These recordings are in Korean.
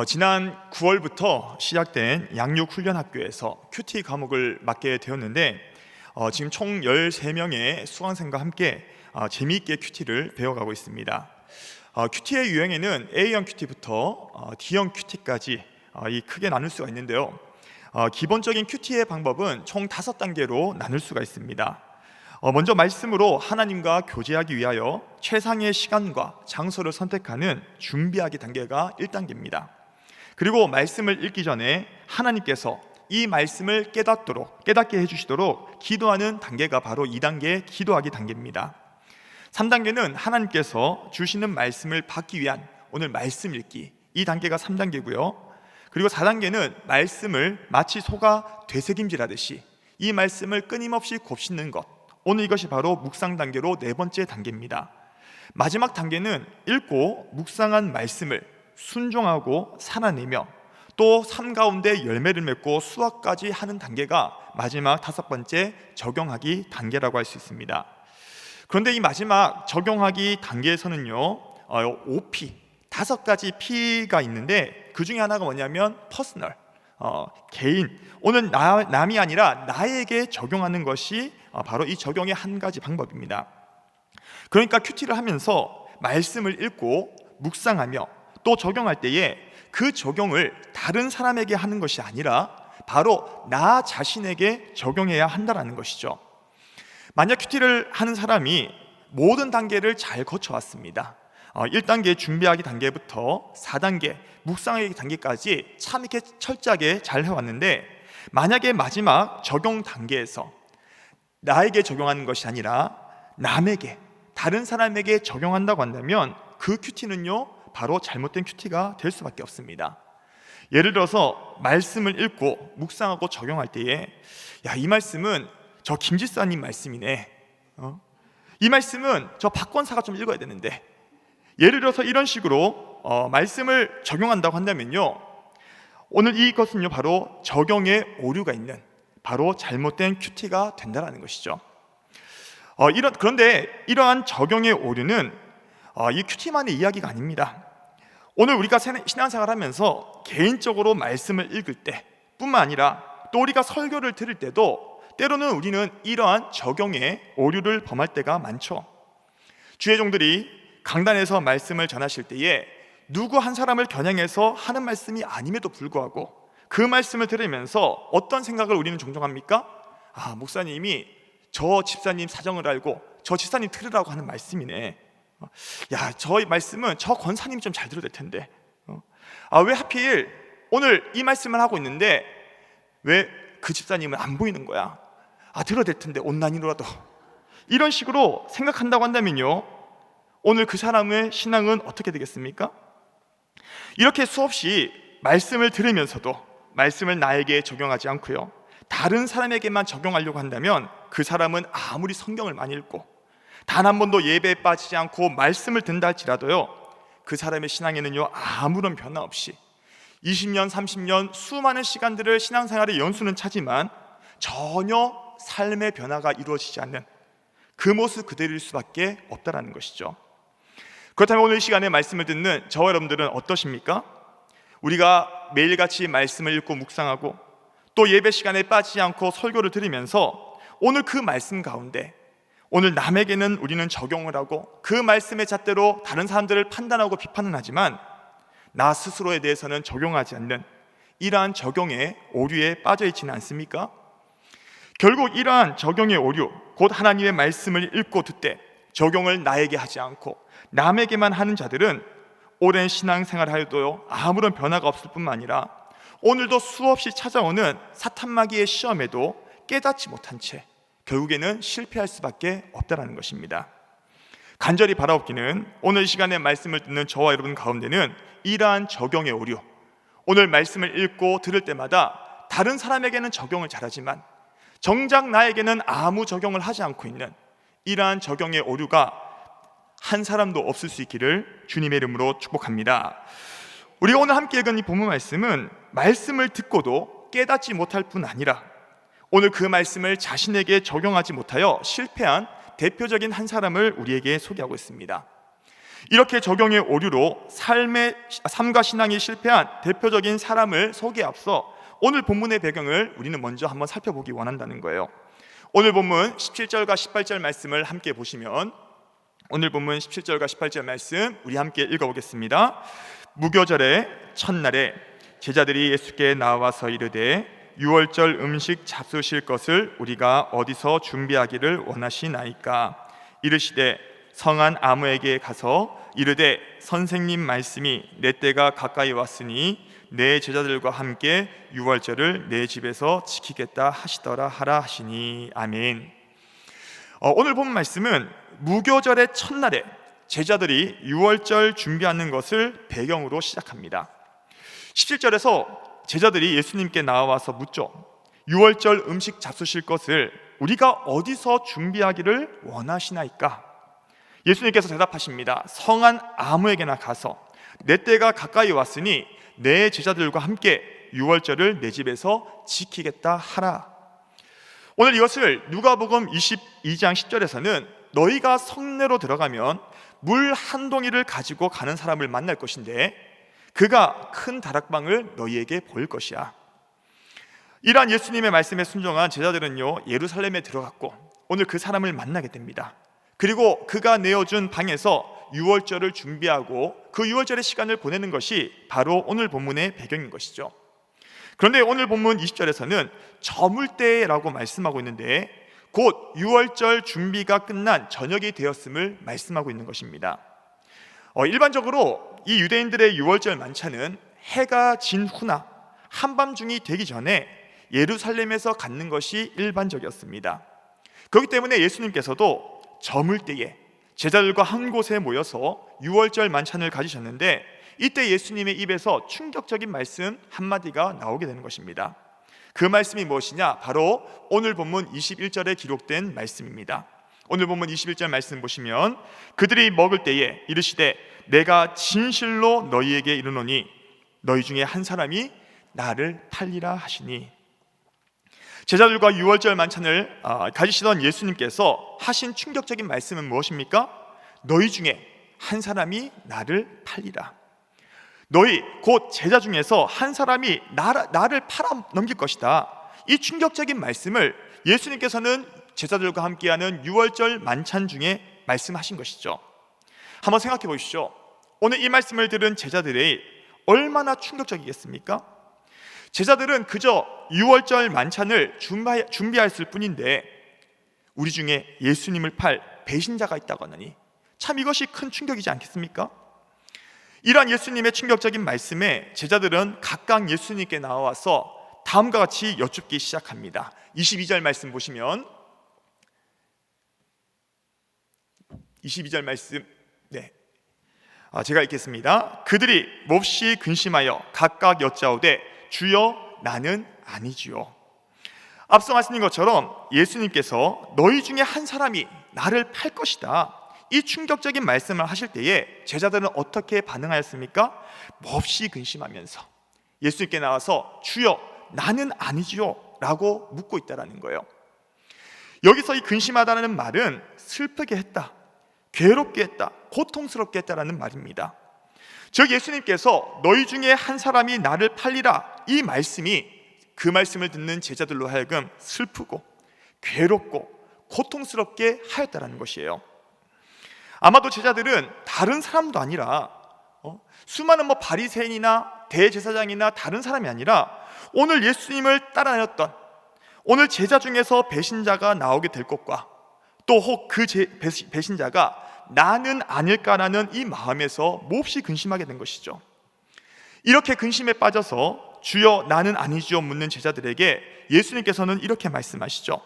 지난 9월부터 시작된 양육훈련학교에서 큐티 과목을 맡게 되었는데 지금 총 13명의 수강생과 함께 재미있게 큐티를 배워가고 있습니다. 큐티의 유형에는 A형 큐티부터 D형 큐티까지 크게 나눌 수가 있는데요. 기본적인 큐티의 방법은 총 5단계로 나눌 수가 있습니다. 먼저 말씀으로 하나님과 교제하기 위하여 최상의 시간과 장소를 선택하는 준비하기 단계가 1단계입니다. 그리고 말씀을 읽기 전에 하나님께서 이 말씀을 깨닫게 해주시도록 기도하는 단계가 바로 2단계 기도하기 단계입니다. 3단계는 하나님께서 주시는 말씀을 받기 위한 오늘 말씀 읽기, 이 단계가 3단계고요. 그리고 4단계는 말씀을 마치 소가 되새김질하듯이 이 말씀을 끊임없이 곱씹는 것, 오늘 이것이 바로 묵상 단계로 4번째 단계입니다. 마지막 단계는 읽고 묵상한 말씀을 순종하고 살아내며 또 삶 가운데 열매를 맺고 수확까지 하는 단계가 마지막 5번째 적용하기 단계라고 할 수 있습니다. 그런데 이 마지막 적용하기 단계에서는요 5P, 5가지 P가 있는데 그 중에 하나가 뭐냐면 퍼스널, 개인, 오늘 남이 아니라 나에게 적용하는 것이 바로 이 적용의 한 가지 방법입니다. 그러니까 큐티를 하면서 말씀을 읽고 묵상하며 또 적용할 때에 그 적용을 다른 사람에게 하는 것이 아니라 바로 나 자신에게 적용해야 한다는 것이죠. 만약 큐티를 하는 사람이 모든 단계를 잘 거쳐왔습니다. 1단계 준비하기 단계부터 4단계 묵상하기 단계까지 참 이렇게 철저하게 잘 해왔는데 만약에 마지막 적용 단계에서 나에게 적용하는 것이 아니라 남에게, 다른 사람에게 적용한다고 한다면 그 큐티는요 바로 잘못된 큐티가 될 수밖에 없습니다. 예를 들어서 말씀을 읽고 묵상하고 적용할 때에 이 말씀은 저 김지사님 말씀이네, 이 말씀은 저 박권사가 좀 읽어야 되는데, 예를 들어서 이런 식으로 말씀을 적용한다고 한다면요 오늘 이것은요 바로 적용에 오류가 있는 바로 잘못된 큐티가 된다는 것이죠. 그런데 이러한 적용의 오류는 이 큐티만의 이야기가 아닙니다. 오늘 우리가 신앙생활 하면서 개인적으로 말씀을 읽을 때 뿐만 아니라 또 우리가 설교를 들을 때도 때로는 우리는 이러한 적용의 오류를 범할 때가 많죠. 주의 종들이 강단에서 말씀을 전하실 때에 누구 한 사람을 겨냥해서 하는 말씀이 아님에도 불구하고 그 말씀을 들으면서 어떤 생각을 우리는 종종 합니까? 목사님이 저 집사님 사정을 알고 저 집사님 들으라고 하는 말씀이네. 저 말씀은 저 권사님이 좀 잘 들어야 될 텐데 왜 하필 오늘 이 말씀을 하고 있는데 왜 그 집사님은 안 보이는 거야? 들어야 될 텐데 온난이로라도. 이런 식으로 생각한다고 한다면요 오늘 그 사람의 신앙은 어떻게 되겠습니까? 이렇게 수없이 말씀을 들으면서도 말씀을 나에게 적용하지 않고요 다른 사람에게만 적용하려고 한다면 그 사람은 아무리 성경을 많이 읽고 단 한 번도 예배에 빠지지 않고 말씀을 듣는다 할지라도요 그 사람의 신앙에는요 아무런 변화 없이 20년, 30년 수많은 시간들을 신앙생활의 연수는 차지만 전혀 삶의 변화가 이루어지지 않는 그 모습 그대로일 수밖에 없다는 것이죠. 그렇다면 오늘 이 시간에 말씀을 듣는 저와 여러분들은 어떠십니까? 우리가 매일같이 말씀을 읽고 묵상하고 또 예배 시간에 빠지지 않고 설교를 들으면서 오늘 그 말씀 가운데 오늘 남에게는 우리는 적용을 하고 그 말씀의 잣대로 다른 사람들을 판단하고 비판은 하지만 나 스스로에 대해서는 적용하지 않는 이러한 적용의 오류에 빠져 있지는 않습니까? 결국 이러한 적용의 오류, 곧 하나님의 말씀을 읽고 듣되 적용을 나에게 하지 않고 남에게만 하는 자들은 오랜 신앙생활하여도요 아무런 변화가 없을 뿐만 아니라 오늘도 수없이 찾아오는 사탄마귀의 시험에도 깨닫지 못한 채 결국에는 실패할 수밖에 없다는 것입니다. 간절히 바라옵기는 오늘 이 시간에 말씀을 듣는 저와 여러분 가운데는 이러한 적용의 오류, 오늘 말씀을 읽고 들을 때마다 다른 사람에게는 적용을 잘하지만 정작 나에게는 아무 적용을 하지 않고 있는 이러한 적용의 오류가 한 사람도 없을 수 있기를 주님의 이름으로 축복합니다. 우리가 오늘 함께 읽은 이 본문 말씀은 말씀을 듣고도 깨닫지 못할 뿐 아니라 오늘 그 말씀을 자신에게 적용하지 못하여 실패한 대표적인 한 사람을 우리에게 소개하고 있습니다. 이렇게 적용의 오류로 삶과 신앙이 실패한 대표적인 사람을 소개에 앞서 오늘 본문의 배경을 우리는 먼저 한번 살펴보기 원한다는 거예요. 오늘 본문 17절과 18절 말씀을 함께 보시면, 오늘 본문 17절과 18절 말씀 우리 함께 읽어보겠습니다. 무교절의 첫날에 제자들이 예수께 나와서 이르되 유월절 음식 잡수실 것을 우리가 어디서 준비하기를 원하시나이까? 이르시되 성한 아무에게 가서 이르되 선생님 말씀이 내 때가 가까이 왔으니 내 제자들과 함께 유월절을 내 집에서 지키겠다 하시더라 하라 하시니. 아멘. 오늘 본 말씀은 무교절의 첫날에 제자들이 유월절 준비하는 것을 배경으로 시작합니다. 17절에서 제자들이 예수님께 나와서 묻죠. 유월절 음식 잡수실 것을 우리가 어디서 준비하기를 원하시나이까? 예수님께서 대답하십니다. 성한 아무에게나 가서 내 때가 가까이 왔으니 내 제자들과 함께 유월절을 내 집에서 지키겠다 하라. 오늘 이것을 누가복음 22장 10절에서는 너희가 성내로 들어가면 물 한 동이를 가지고 가는 사람을 만날 것인데 그가 큰 다락방을 너희에게 보일 것이야. 이러한 예수님의 말씀에 순종한 제자들은요, 예루살렘에 들어갔고 오늘 그 사람을 만나게 됩니다. 그리고 그가 내어준 방에서 유월절을 준비하고 그 유월절의 시간을 보내는 것이 바로 오늘 본문의 배경인 것이죠. 그런데 오늘 본문 20절에서는 저물 때라고 말씀하고 있는데 곧 유월절 준비가 끝난 저녁이 되었음을 말씀하고 있는 것입니다. 일반적으로 이 유대인들의 유월절 만찬은 해가 진 후나 한밤중이 되기 전에 예루살렘에서 갖는 것이 일반적이었습니다. 그렇기 때문에 예수님께서도 저물 때에 제자들과 한 곳에 모여서 유월절 만찬을 가지셨는데 이때 예수님의 입에서 충격적인 말씀 한마디가 나오게 되는 것입니다. 그 말씀이 무엇이냐? 바로 오늘 본문 21절에 기록된 말씀입니다. 오늘 본문 21절 말씀 보시면 그들이 먹을 때에 이르시되 내가 진실로 너희에게 이르노니 너희 중에 한 사람이 나를 팔리라 하시니. 제자들과 유월절 만찬을 가지시던 예수님께서 하신 충격적인 말씀은 무엇입니까? 너희 중에 한 사람이 나를 팔리라. 너희 곧 제자 중에서 한 사람이 나를 팔아 넘길 것이다. 이 충격적인 말씀을 예수님께서는 제자들과 함께하는 유월절 만찬 중에 말씀하신 것이죠. 한번 생각해 보십시오. 오늘 이 말씀을 들은 제자들이 얼마나 충격적이겠습니까? 제자들은 그저 유월절 만찬을 준비했을 뿐인데 우리 중에 예수님을 팔 배신자가 있다고 하니 참 이것이 큰 충격이지 않겠습니까? 이러한 예수님의 충격적인 말씀에 제자들은 각각 예수님께 나와서 다음과 같이 여쭙기 시작합니다. 22절 말씀 보시면 22절 말씀 제가 읽겠습니다. 그들이 몹시 근심하여 각각 여짜오되 주여 나는 아니지요. 앞서 말씀드린 것처럼 예수님께서 너희 중에 한 사람이 나를 팔 것이다, 이 충격적인 말씀을 하실 때에 제자들은 어떻게 반응하였습니까? 몹시 근심하면서 예수님께 나와서 주여 나는 아니지요 라고 묻고 있다는 거예요. 여기서 이 근심하다는 말은 슬프게 했다, 괴롭게 했다, 고통스럽게 했다라는 말입니다. 즉 예수님께서 너희 중에 한 사람이 나를 팔리라, 이 말씀이 그 말씀을 듣는 제자들로 하여금 슬프고 괴롭고 고통스럽게 하였다라는 것이에요. 아마도 제자들은 다른 사람도 아니라 수많은 바리새인이나 대제사장이나 다른 사람이 아니라 오늘 예수님을 따라다녔던 오늘 제자 중에서 배신자가 나오게 될 것과 또 혹 그 배신자가 나는 아닐까라는 이 마음에서 몹시 근심하게 된 것이죠. 이렇게 근심에 빠져서 주여 나는 아니지요 묻는 제자들에게 예수님께서는 이렇게 말씀하시죠.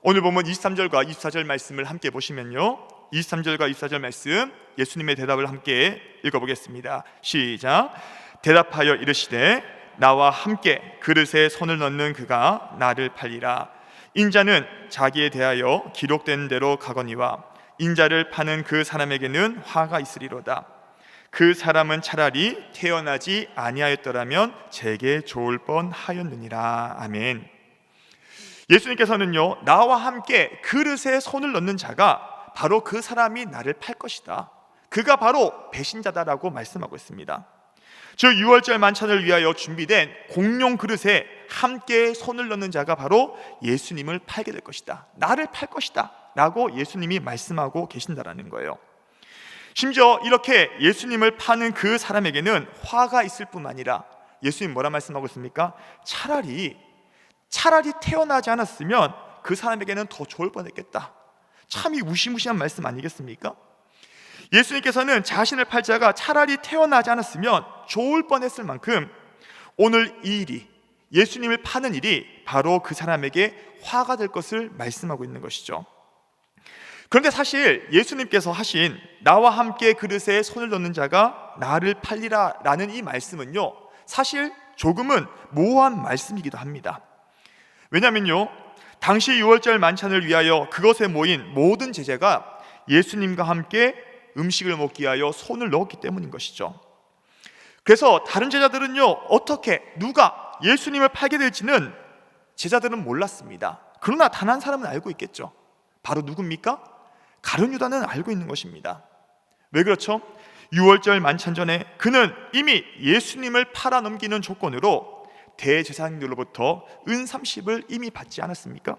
오늘 보면 23절과 24절 말씀을 함께 보시면요, 23절과 24절 말씀 예수님의 대답을 함께 읽어보겠습니다. 시작. 대답하여 이르시되 나와 함께 그릇에 손을 넣는 그가 나를 팔리라. 인자는 자기에 대하여 기록된 대로 가거니와 인자를 파는 그 사람에게는 화가 있으리로다. 그 사람은 차라리 태어나지 아니하였더라면 제게 좋을 뻔하였느니라. 아멘. 예수님께서는요, 나와 함께 그릇에 손을 넣는 자가 바로 그 사람이 나를 팔 것이다, 그가 바로 배신자다라고 말씀하고 있습니다. 저 6월절 만찬을 위하여 준비된 공용 그릇에 함께 손을 넣는 자가 바로 예수님을 팔게 될 것이다, 나를 팔 것이다 라고 예수님이 말씀하고 계신다라는 거예요. 심지어 이렇게 예수님을 파는 그 사람에게는 화가 있을 뿐만 아니라 예수님 뭐라 말씀하고 있습니까? 차라리 태어나지 않았으면 그 사람에게는 더 좋을 뻔했겠다. 참 이 무시무시한 말씀 아니겠습니까? 예수님께서는 자신을 팔 자가 차라리 태어나지 않았으면 좋을 뻔했을 만큼 오늘 이 일이, 예수님을 파는 일이 바로 그 사람에게 화가 될 것을 말씀하고 있는 것이죠. 그런데 사실 예수님께서 하신 나와 함께 그릇에 손을 넣는 자가 나를 팔리라 라는 이 말씀은요, 사실 조금은 모호한 말씀이기도 합니다. 왜냐면요, 당시 6월절 만찬을 위하여 그것에 모인 모든 제자가 예수님과 함께 음식을 먹기 위하여 손을 넣었기 때문인 것이죠. 그래서 다른 제자들은요, 어떻게 누가 예수님을 팔게 될지는 제자들은 몰랐습니다. 그러나 단 한 사람은 알고 있겠죠. 바로 누굽니까? 가룟 유다는 알고 있는 것입니다. 왜 그렇죠? 6월절 만찬 전에 그는 이미 예수님을 팔아 넘기는 조건으로 대제사장들로부터 은 30을 이미 받지 않았습니까?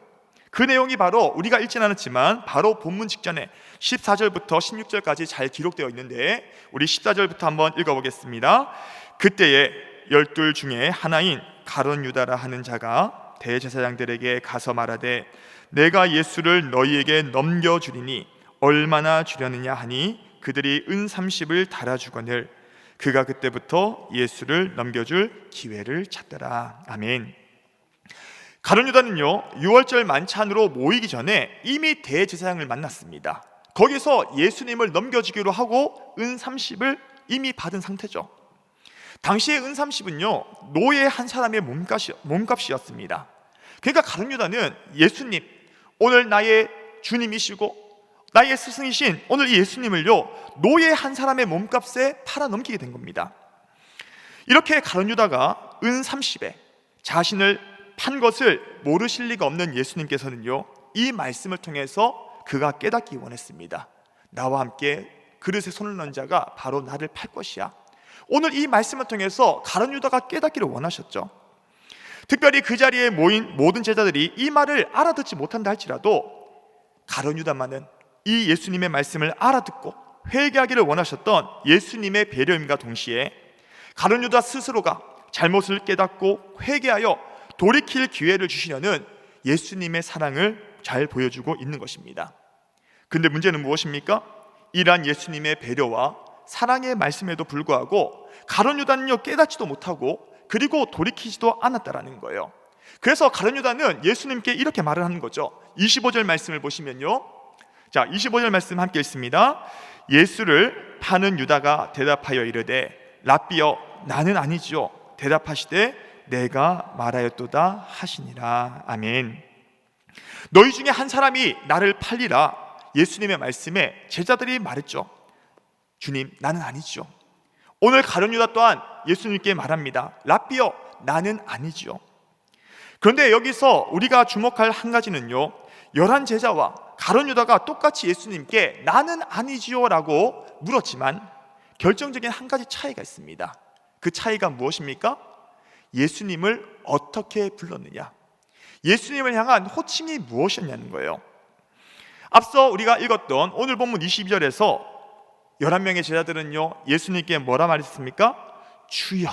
그 내용이 바로 우리가 읽진 않았지만 바로 본문 직전에 14절부터 16절까지 잘 기록되어 있는데, 우리 14절부터 한번 읽어보겠습니다. 그때에 12 중에 하나인 가룟 유다라 하는 자가 대제사장들에게 가서 말하되 내가 예수를 너희에게 넘겨주리니 얼마나 주려느냐 하니 그들이 은 30을 달아주거늘 그가 그때부터 예수를 넘겨줄 기회를 찾더라. 아멘. 가룟 유다는요, 6월절 만찬으로 모이기 전에 이미 대제사장을 만났습니다. 거기서 예수님을 넘겨주기로 하고 은 30을 이미 받은 상태죠. 당시의 은 30은요, 노예 한 사람의 몸값이었습니다. 그러니까 가룟 유다는 예수님, 오늘 나의 주님이시고 나의 스승이신 오늘 이 예수님을요, 노예 한 사람의 몸값에 팔아 넘기게 된 겁니다. 이렇게 가룟 유다가 은 30에 자신을 판 것을 모르실 리가 없는 예수님께서는요, 이 말씀을 통해서 그가 깨닫기 원했습니다. 나와 함께 그릇에 손을 넣은 자가 바로 나를 팔 것이야. 오늘 이 말씀을 통해서 가룟 유다가 깨닫기를 원하셨죠. 특별히 그 자리에 모인 모든 제자들이 이 말을 알아듣지 못한다 할지라도 가룟 유다만은 이 예수님의 말씀을 알아듣고 회개하기를 원하셨던 예수님의 배려임과 동시에 가룟 유다 스스로가 잘못을 깨닫고 회개하여 돌이킬 기회를 주시려는 예수님의 사랑을 잘 보여주고 있는 것입니다. 근데 문제는 무엇입니까? 이러한 예수님의 배려와 사랑의 말씀에도 불구하고 가룟 유다는요, 깨닫지도 못하고 그리고 돌이키지도 않았다라는 거예요. 그래서 가룟 유다는 예수님께 이렇게 말을 하는 거죠. 25절 말씀을 보시면요, 자, 25절 말씀 함께 읽습니다. 예수를 파는 유다가 대답하여 이르되 랍비여 나는 아니지요. 대답하시되 내가 말하였도다 하시니라. 아멘. 너희 중에 한 사람이 나를 팔리라. 예수님의 말씀에 제자들이 말했죠. 주님, 나는 아니지요. 오늘 가룟 유다 또한 예수님께 말합니다. 랍비여 나는 아니지요. 그런데 여기서 우리가 주목할 한 가지는요, 11 제자와 가룟 유다가 똑같이 예수님께 나는 아니지요 라고 물었지만 결정적인 한 가지 차이가 있습니다. 그 차이가 무엇입니까? 예수님을 어떻게 불렀느냐, 예수님을 향한 호칭이 무엇이었냐는 거예요. 앞서 우리가 읽었던 오늘 본문 22절에서 11명의 제자들은요, 예수님께 뭐라 말했습니까? 주여,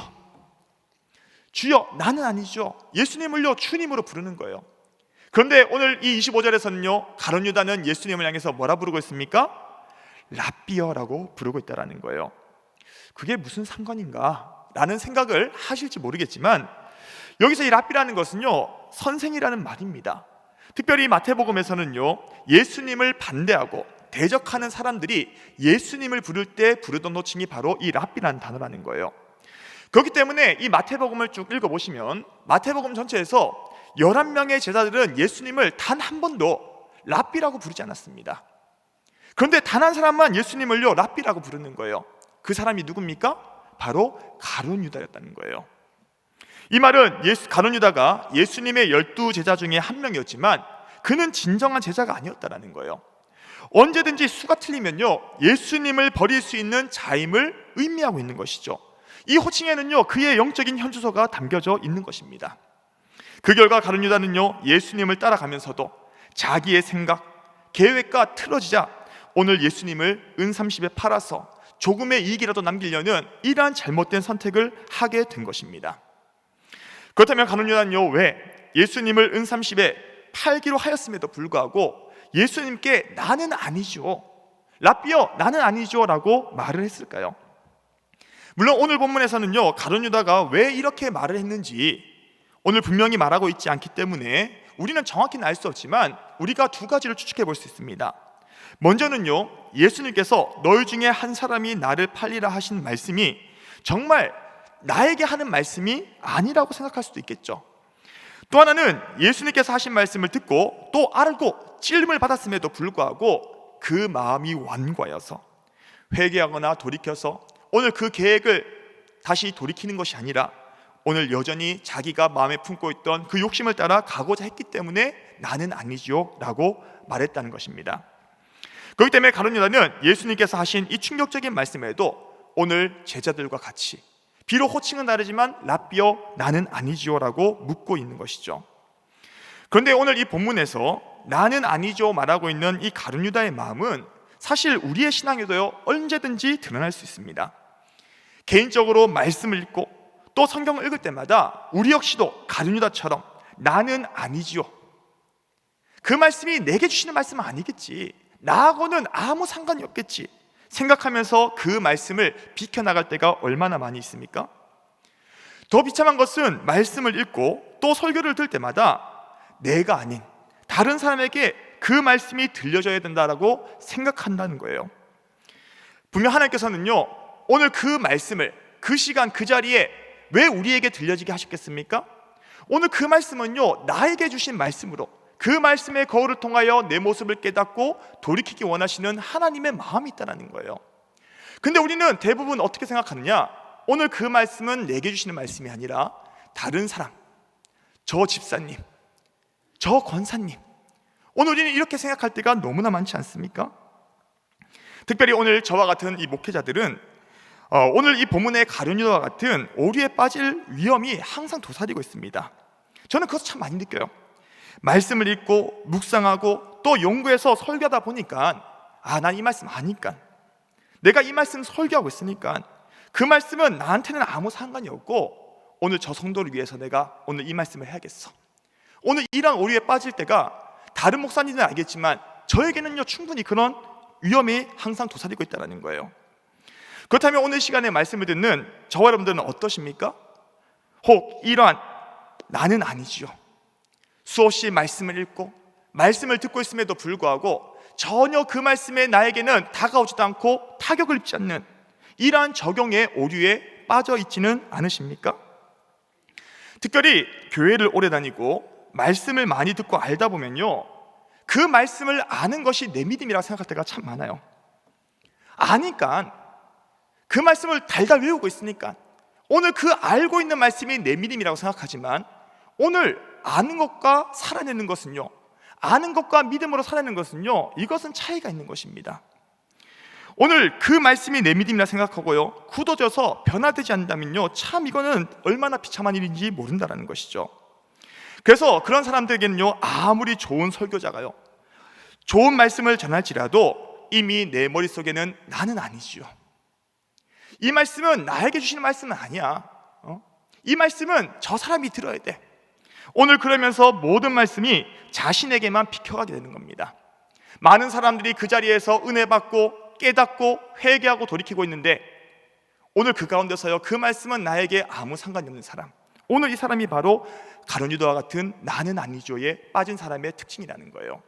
주여 나는 아니죠. 예수님을요, 주님으로 부르는 거예요. 그런데 오늘 이 25절에서는요, 가룟 유다는 예수님을 향해서 뭐라 부르고 있습니까? 랍비여라고 부르고 있다는 거예요. 그게 무슨 상관인가 라는 생각을 하실지 모르겠지만, 여기서 이 랍비라는 것은요, 선생이라는 말입니다. 특별히 마태복음에서는요, 예수님을 반대하고 대적하는 사람들이 예수님을 부를 때 부르던 호칭이 바로 이 랍비라는 단어라는 거예요. 그렇기 때문에 이 마태복음을 쭉 읽어보시면 마태복음 전체에서 11명의 제자들은 예수님을 단 한 번도 랍비라고 부르지 않았습니다. 그런데 단 한 사람만 예수님을요, 랍비라고 부르는 거예요. 그 사람이 누굽니까? 바로 가룟 유다였다는 거예요. 이 말은 가룟 유다가 예수님의 12 제자 중에 한 명이었지만 그는 진정한 제자가 아니었다는 거예요. 언제든지 수가 틀리면요, 예수님을 버릴 수 있는 자임을 의미하고 있는 것이죠. 이 호칭에는요, 그의 영적인 현주소가 담겨져 있는 것입니다. 그 결과 가룟 유다는요, 예수님을 따라가면서도 자기의 생각, 계획과 틀어지자 오늘 예수님을 은30에 팔아서 조금의 이익이라도 남기려는 이러한 잘못된 선택을 하게 된 것입니다. 그렇다면 가룟 유다는요, 왜 예수님을 은30에 팔기로 하였음에도 불구하고 예수님께 나는 아니죠, 랍비여 나는 아니죠 라고 말을 했을까요? 물론 오늘 본문에서는요, 가룟 유다가 왜 이렇게 말을 했는지 오늘 분명히 말하고 있지 않기 때문에 우리는 정확히는 알 수 없지만 우리가 두 가지를 추측해 볼 수 있습니다. 먼저는요, 예수님께서 너희 중에 한 사람이 나를 팔리라 하신 말씀이 정말 나에게 하는 말씀이 아니라고 생각할 수도 있겠죠. 또 하나는 예수님께서 하신 말씀을 듣고 또 알고 찔림을 받았음에도 불구하고 그 마음이 완고하여서 회개하거나 돌이켜서 오늘 그 계획을 다시 돌이키는 것이 아니라 오늘 여전히 자기가 마음에 품고 있던 그 욕심을 따라 가고자 했기 때문에 나는 아니지요 라고 말했다는 것입니다. 그렇기 때문에 가룟 유다는 예수님께서 하신 이 충격적인 말씀에도 오늘 제자들과 같이 비록 호칭은 다르지만 랍비여 나는 아니지요 라고 묻고 있는 것이죠. 그런데 오늘 이 본문에서 나는 아니죠 말하고 있는 이 가룟 유다의 마음은 사실 우리의 신앙에도요, 언제든지 드러날 수 있습니다. 개인적으로 말씀을 읽고 또 성경을 읽을 때마다 우리 역시도 가룟 유다처럼 나는 아니지요, 그 말씀이 내게 주시는 말씀은 아니겠지, 나하고는 아무 상관이 없겠지 생각하면서 그 말씀을 비켜나갈 때가 얼마나 많이 있습니까? 더 비참한 것은 말씀을 읽고 또 설교를 들을 때마다 내가 아닌 다른 사람에게 그 말씀이 들려져야 된다라고 생각한다는 거예요. 분명 하나님께서는요, 오늘 그 말씀을 그 시간 그 자리에 왜 우리에게 들려지게 하셨겠습니까? 오늘 그 말씀은요, 나에게 주신 말씀으로 그 말씀의 거울을 통하여 내 모습을 깨닫고 돌이키기 원하시는 하나님의 마음이 있다는 거예요. 근데 우리는 대부분 어떻게 생각하느냐, 오늘 그 말씀은 내게 주시는 말씀이 아니라 다른 사람, 저 집사님, 저 권사님, 오늘 우리는 이렇게 생각할 때가 너무나 많지 않습니까? 특별히 오늘 저와 같은 이 목회자들은 오늘 이 본문의 가룟 유다와 같은 오류에 빠질 위험이 항상 도사리고 있습니다. 저는 그것을 참 많이 느껴요. 말씀을 읽고 묵상하고 또 연구해서 설교하다 보니까 난 이 말씀 아니까, 내가 이 말씀 설교하고 있으니까 그 말씀은 나한테는 아무 상관이 없고 오늘 저 성도를 위해서 내가 오늘 이 말씀을 해야겠어. 오늘 이런 오류에 빠질 때가 다른 목사님들은 알겠지만 저에게는요, 충분히 그런 위험이 항상 도사리고 있다는 거예요. 그렇다면 오늘 시간에 말씀을 듣는 저와 여러분들은 어떠십니까? 혹 이러한 나는 아니지요, 수없이 말씀을 읽고 말씀을 듣고 있음에도 불구하고 전혀 그 말씀에 나에게는 다가오지도 않고 타격을 입지 않는 이러한 적용의 오류에 빠져 있지는 않으십니까? 특별히 교회를 오래 다니고 말씀을 많이 듣고 알다 보면요, 그 말씀을 아는 것이 내 믿음이라고 생각할 때가 참 많아요. 아니까 그 말씀을 달달 외우고 있으니까 오늘 그 알고 있는 말씀이 내 믿음이라고 생각하지만 오늘 아는 것과 살아내는 것은요, 아는 것과 믿음으로 살아내는 것은요, 이것은 차이가 있는 것입니다. 오늘 그 말씀이 내 믿음이라 생각하고요, 굳어져서 변화되지 않는다면요, 참 이거는 얼마나 비참한 일인지 모른다는 것이죠. 그래서 그런 사람들에게는요, 아무리 좋은 설교자가요, 좋은 말씀을 전할지라도 이미 내 머릿속에는 나는 아니지요, 이 말씀은 나에게 주시는 말씀은 아니야, 이 말씀은 저 사람이 들어야 돼. 오늘 그러면서 모든 말씀이 자신에게만 비켜가게 되는 겁니다. 많은 사람들이 그 자리에서 은혜 받고 깨닫고 회개하고 돌이키고 있는데 오늘 그 가운데서요, 그 말씀은 나에게 아무 상관이 없는 사람, 오늘 이 사람이 바로 가룟 유다와 같은 나는 아니죠에 빠진 사람의 특징이라는 거예요.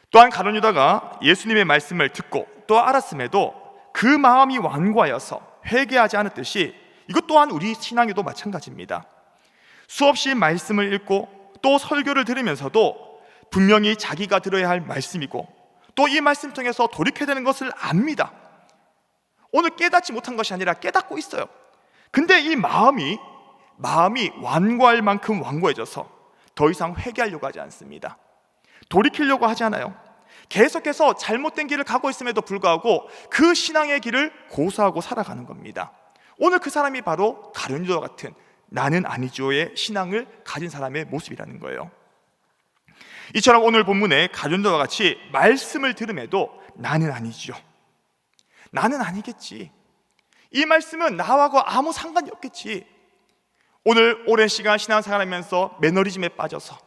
또한 가룟 유다가 예수님의 말씀을 듣고 또 알았음에도 그 마음이 완고하여서 회개하지 않았듯이 이것 또한 우리 신앙에도 마찬가지입니다. 수없이 말씀을 읽고 또 설교를 들으면서도 분명히 자기가 들어야 할 말씀이고 또 이 말씀 통해서 돌이켜야 되는 것을 압니다. 오늘 깨닫지 못한 것이 아니라 깨닫고 있어요. 근데 이 마음이 완고할 만큼 완고해져서 더 이상 회개하려고 하지 않습니다. 돌이키려고 하지 않아요. 계속해서 잘못된 길을 가고 있음에도 불구하고 그 신앙의 길을 고수하고 살아가는 겁니다. 오늘 그 사람이 바로 가룟 유다와 같은 나는 아니죠의 신앙을 가진 사람의 모습이라는 거예요. 이처럼 오늘 본문에 가룟 유다와 같이 말씀을 들음에도 나는 아니죠, 나는 아니겠지, 이 말씀은 나하고 아무 상관이 없겠지. 오늘 오랜 시간 신앙생활하면서 매너리즘에 빠져서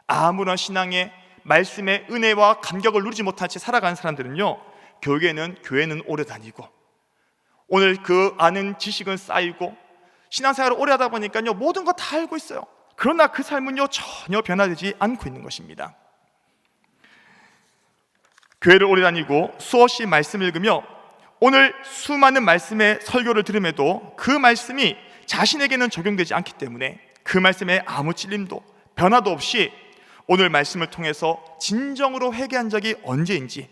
아무런 신앙의 말씀의 은혜와 감격을 누리지 못한 채 살아가는 사람들은요, 교회는 오래 다니고 오늘 그 아는 지식은 쌓이고 신앙생활을 오래 하다 보니까요 모든 거 다 알고 있어요. 그러나 그 삶은요 전혀 변화되지 않고 있는 것입니다. 교회를 오래 다니고 수없이 말씀을 읽으며 오늘 수많은 말씀의 설교를 들음에도 그 말씀이 자신에게는 적용되지 않기 때문에 그 말씀에 아무 찔림도 변화도 없이 오늘 말씀을 통해서 진정으로 회개한 적이 언제인지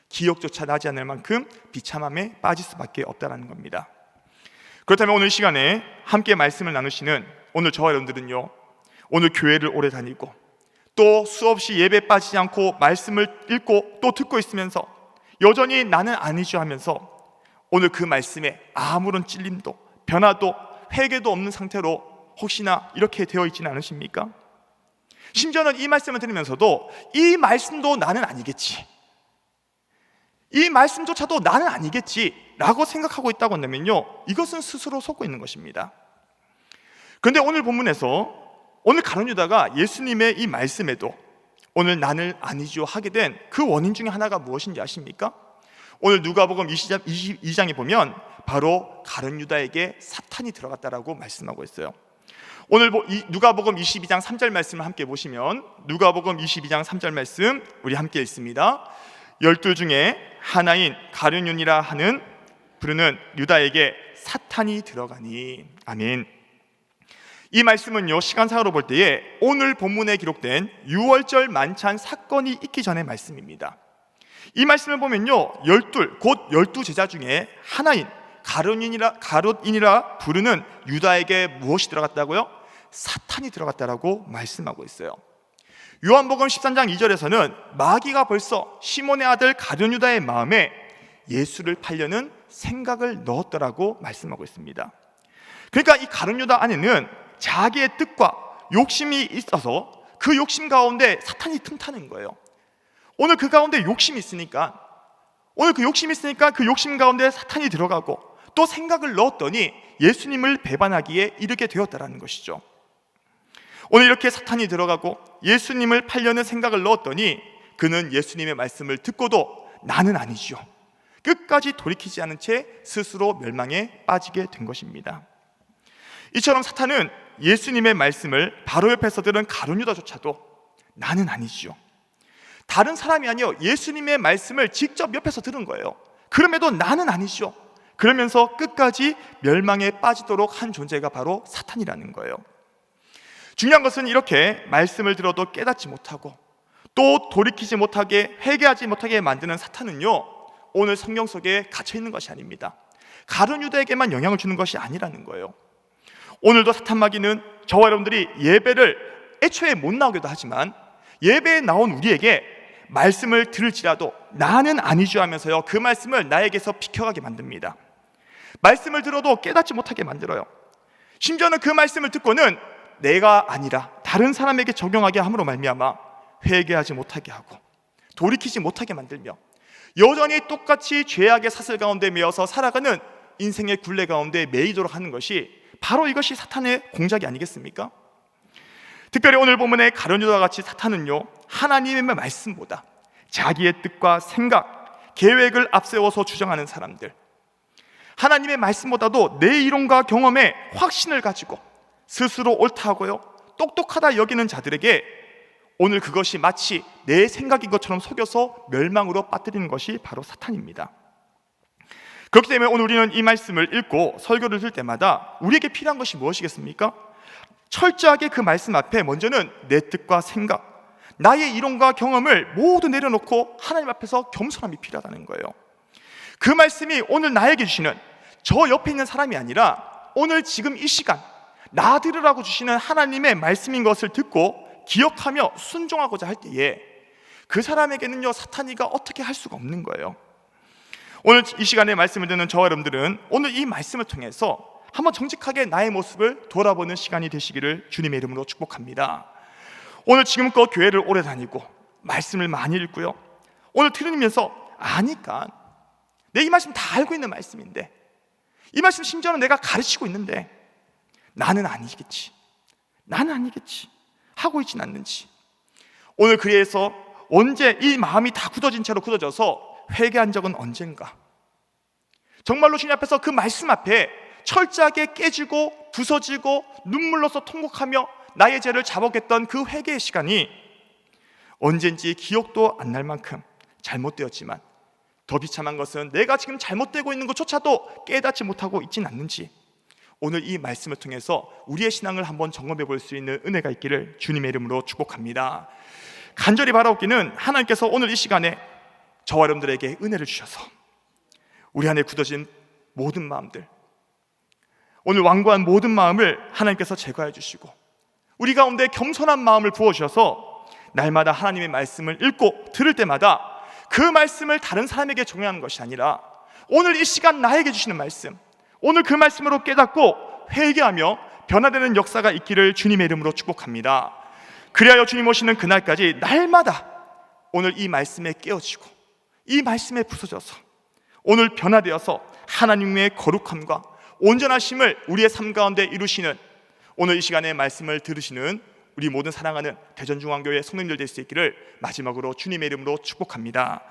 기억조차 나지 않을 만큼 비참함에 빠질 수밖에 없다는 겁니다. 그렇다면 오늘 시간에 함께 말씀을 나누시는 오늘 저와 여러분들은요, 오늘 교회를 오래 다니고 또 수없이 예배에 빠지지 않고 말씀을 읽고 또 듣고 있으면서 여전히 나는 아니죠 하면서 오늘 그 말씀에 아무런 찔림도 변화도 회개도 없는 상태로 혹시나 이렇게 되어 있지는 않으십니까? 심지어는 이 말씀을 들으면서도 이 말씀도 나는 아니겠지, 이 말씀조차도 나는 아니겠지 라고 생각하고 있다고 한다면요, 이것은 스스로 속고 있는 것입니다. 그런데 오늘 본문에서 오늘 가룟 유다가 예수님의 이 말씀에도 오늘 나는 아니죠 하게 된 그 원인 중에 하나가 무엇인지 아십니까? 오늘 누가복음 22장에 보면 바로 가룟 유다에게 사탄이 들어갔다라고 말씀하고 있어요. 오늘 누가복음 22장 3절 말씀을 함께 보시면 누가복음 22장 3절 말씀 우리 함께 읽습니다. 12 중에 하나인 가룟윤이라 하는 부르는 유다에게 사탄이 들어가니. 아멘. 이 말씀은요 시간상으로 볼 때에 오늘 본문에 기록된 유월절 만찬 사건이 있기 전의 말씀입니다. 이 말씀을 보면요 곧 12 제자 중에 하나인 가룟인이라 부르는 유다에게 무엇이 들어갔다고요? 사탄이 들어갔다라고 말씀하고 있어요. 요한복음 13장 2절에서는 마귀가 벌써 시몬의 아들 가룟 유다의 마음에 예수를 팔려는 생각을 넣었더라고 말씀하고 있습니다. 그러니까 이 가룟 유다 안에는 자기의 뜻과 욕심이 있어서 그 욕심 가운데 사탄이 틈타는 거예요. 오늘 그 가운데 욕심이 있으니까 그 욕심 가운데 사탄이 들어가고 또 생각을 넣었더니 예수님을 배반하기에 이르게 되었다라는 것이죠. 오늘 이렇게 사탄이 들어가고 예수님을 팔려는 생각을 넣었더니 그는 예수님의 말씀을 듣고도 나는 아니죠, 끝까지 돌이키지 않은 채 스스로 멸망에 빠지게 된 것입니다. 이처럼 사탄은 예수님의 말씀을 바로 옆에서 들은 가룟 유다조차도 나는 아니죠, 다른 사람이 아니요 예수님의 말씀을 직접 옆에서 들은 거예요. 그럼에도 나는 아니죠, 그러면서 끝까지 멸망에 빠지도록 한 존재가 바로 사탄이라는 거예요. 중요한 것은 이렇게 말씀을 들어도 깨닫지 못하고 또 돌이키지 못하게 회개하지 못하게 만드는 사탄은요 오늘 성경 속에 갇혀 있는 것이 아닙니다. 가룟 유다에게만 영향을 주는 것이 아니라는 거예요. 오늘도 사탄 마귀는 저와 여러분들이 예배를 애초에 못 나오기도 하지만 예배에 나온 우리에게 말씀을 들을지라도 나는 아니죠 하면서요 그 말씀을 나에게서 비켜가게 만듭니다. 말씀을 들어도 깨닫지 못하게 만들어요. 심지어는 그 말씀을 듣고는 내가 아니라 다른 사람에게 적용하게 함으로 말미암아 회개하지 못하게 하고 돌이키지 못하게 만들며 여전히 똑같이 죄악의 사슬 가운데 매여서 살아가는 인생의 굴레 가운데 매이도록 하는 것이 바로 이것이 사탄의 공작이 아니겠습니까? 특별히 오늘 본문의 가룟 유다와 같이 사탄은요 하나님의 말씀보다 자기의 뜻과 생각, 계획을 앞세워서 주장하는 사람들, 하나님의 말씀보다도 내 이론과 경험에 확신을 가지고 스스로 옳다고요 똑똑하다 여기는 자들에게 오늘 그것이 마치 내 생각인 것처럼 속여서 멸망으로 빠뜨리는 것이 바로 사탄입니다. 그렇기 때문에 오늘 우리는 이 말씀을 읽고 설교를 들을 때마다 우리에게 필요한 것이 무엇이겠습니까? 철저하게 그 말씀 앞에 먼저는 내 뜻과 생각, 나의 이론과 경험을 모두 내려놓고 하나님 앞에서 겸손함이 필요하다는 거예요. 그 말씀이 오늘 나에게 주시는 저 옆에 있는 사람이 아니라 오늘 지금 이 시간 나 들으라고 주시는 하나님의 말씀인 것을 듣고 기억하며 순종하고자 할 때에 그 사람에게는요 사탄이가 어떻게 할 수가 없는 거예요. 오늘 이 시간에 말씀을 듣는 저와 여러분들은 오늘 이 말씀을 통해서 한번 정직하게 나의 모습을 돌아보는 시간이 되시기를 주님의 이름으로 축복합니다. 오늘 지금껏 교회를 오래 다니고 말씀을 많이 읽고요, 오늘 들으면서 아니까 내 이 말씀 다 알고 있는 말씀인데, 이 말씀 심지어는 내가 가르치고 있는데 나는 아니겠지 하고 있진 않는지, 오늘 그래서 언제 이 마음이 다 굳어진 채로 굳어져서 회개한 적은 언젠가, 정말로 주님 앞에서 그 말씀 앞에 철저하게 깨지고 부서지고 눈물로서 통곡하며 나의 죄를 자복했던 그 회개의 시간이 언젠지 기억도 안 날 만큼 잘못되었지만, 더 비참한 것은 내가 지금 잘못되고 있는 것조차도 깨닫지 못하고 있진 않는지, 오늘 이 말씀을 통해서 우리의 신앙을 한번 점검해 볼 수 있는 은혜가 있기를 주님의 이름으로 축복합니다. 간절히 바라옵기는 하나님께서 오늘 이 시간에 저와 여러분들에게 은혜를 주셔서 우리 안에 굳어진 모든 마음들, 오늘 완고한 모든 마음을 하나님께서 제거해 주시고 우리 가운데 겸손한 마음을 부어주셔서 날마다 하나님의 말씀을 읽고 들을 때마다 그 말씀을 다른 사람에게 적용하는 것이 아니라 오늘 이 시간 나에게 주시는 말씀, 오늘 그 말씀으로 깨닫고 회개하며 변화되는 역사가 있기를 주님의 이름으로 축복합니다. 그리하여 주님 오시는 그날까지 날마다 오늘 이 말씀에 깨어지고 이 말씀에 부서져서 오늘 변화되어서 하나님의 거룩함과 온전하심을 우리의 삶 가운데 이루시는 오늘 이 시간에 말씀을 들으시는 우리 모든 사랑하는 대전중앙교회 성도님들 될 수 있기를 마지막으로 주님의 이름으로 축복합니다.